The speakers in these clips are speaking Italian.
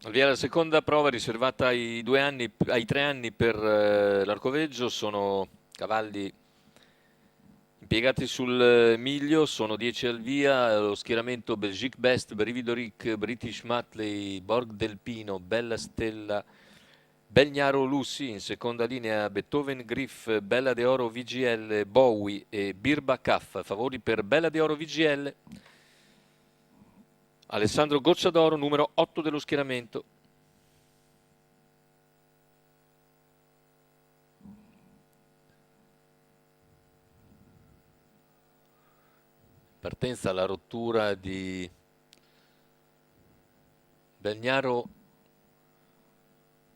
Al via la seconda prova riservata ai 3 anni per l'Arcoveggio. Sono cavalli impiegati sul miglio, sono 10 al via, lo schieramento Belgique Best, Brivido Ric, British Matley, Borg del Pino, Bella Stella, Belgnaro Lucy, in seconda linea Beethoven Griff, Bella de Oro VGL, Bowie e Birba Caff, favori per Bella de Oro VGL. Alessandro Gocciadoro, numero 8 dello schieramento. Partenza alla rottura di Belgnaro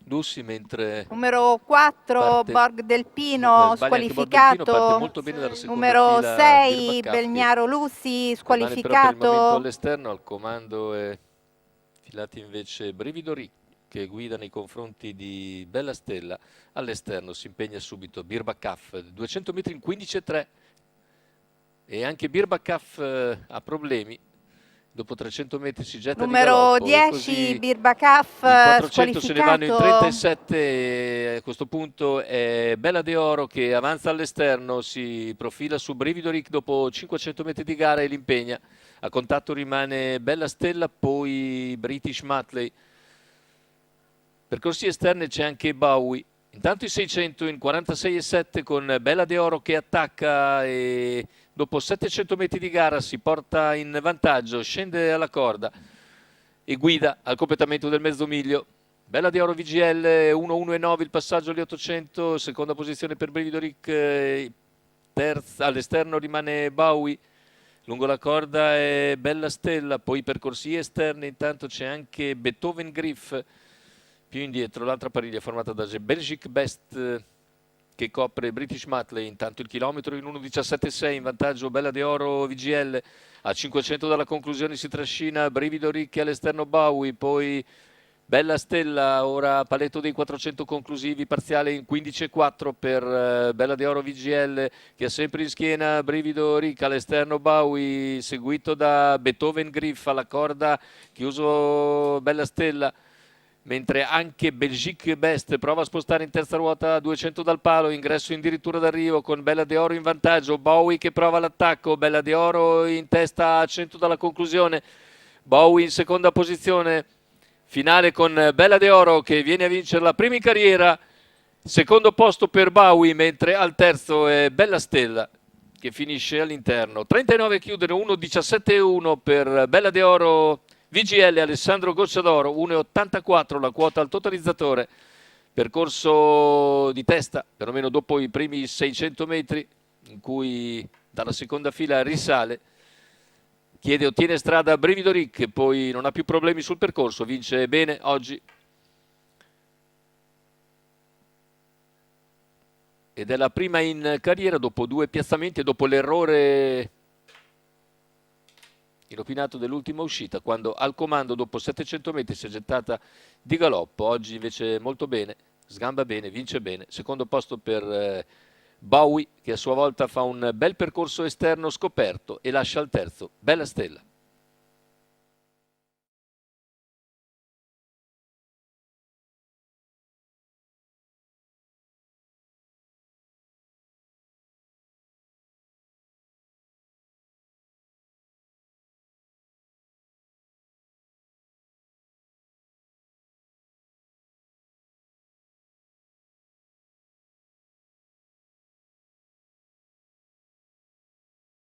Lucy, mentre Numero 4 parte, Borg del no, Pino sbaglia anche Borg del Pino, parte squalificato. molto bene dalla seconda Numero fila Birba 6 Caff, che Belgnaro Lusi rimane però per il momento squalificato. all'esterno. Al comando è filati invece Brivido Ric, che guida nei confronti di Bella Stella. All'esterno si impegna subito Birba Caff, 200 metri in 15,3, e anche Birba Caff ha problemi. Dopo 300 metri si getta di Numero galoppo e 10 così Birbacaf i 400 se ne vanno in squalificato. 37. E a questo punto è Bella de Oro che avanza all'esterno, si profila su Brivido Ric dopo 500 metri di gara e l'impegna. A contatto rimane Bella Stella, poi British Matley. Percorsi esterni c'è anche Bowie. Intanto i 600 in 46,7 con Bella de Oro che attacca e dopo 700 metri di gara si porta in vantaggio, scende alla corda e guida al completamento del mezzo miglio. Bella de Oro VGL 1-1-9 il passaggio agli 800, seconda posizione per Brivido Ric, all'esterno rimane Bowie. Lungo la corda è Bella Stella, poi percorsi esterni, intanto c'è anche Beethoven Griff. Più indietro l'altra pariglia formata da Belgique Best che copre British Matley. Intanto il chilometro in 1.17,6 in vantaggio Bella de Oro VGL. A 500 dalla conclusione si trascina Brivido Ricchi, all'esterno Bowie, poi Bella Stella, ora paletto dei 400 conclusivi, parziale in 15,4 per Bella de Oro VGL, che ha sempre in schiena Brivido Ricca, all'esterno Bowie, seguito da Beethoven Griff. Alla corda chiuso Bella Stella, mentre anche Belgique Best prova a spostare in terza ruota a 200 dal palo, ingresso addirittura d'arrivo con Bella de Oro in vantaggio. Bowie che prova l'attacco, Bella de Oro in testa a 100 dalla conclusione, Bowie in seconda posizione finale con Bella de Oro che viene a vincere la prima in carriera. Secondo posto per Bowie, mentre al terzo è Bella Stella che finisce all'interno. 39 chiudono, 1.17,1 per Bella de Oro VGL. Alessandro Gocciadoro 1,84 la quota al totalizzatore. Percorso di testa, perlomeno dopo i primi 600 metri, in cui dalla seconda fila risale. Ottiene strada a Brivido Ric, poi non ha più problemi sul percorso, vince bene oggi. Ed è la prima in carriera dopo 2 piazzamenti e dopo l'errore inopinato dell'ultima uscita, quando al comando dopo 700 metri si è gettata di galoppo. Oggi invece molto bene, sgamba bene, vince bene. Secondo posto per Bowie, che a sua volta fa un bel percorso esterno scoperto e lascia al terzo Bella Stella.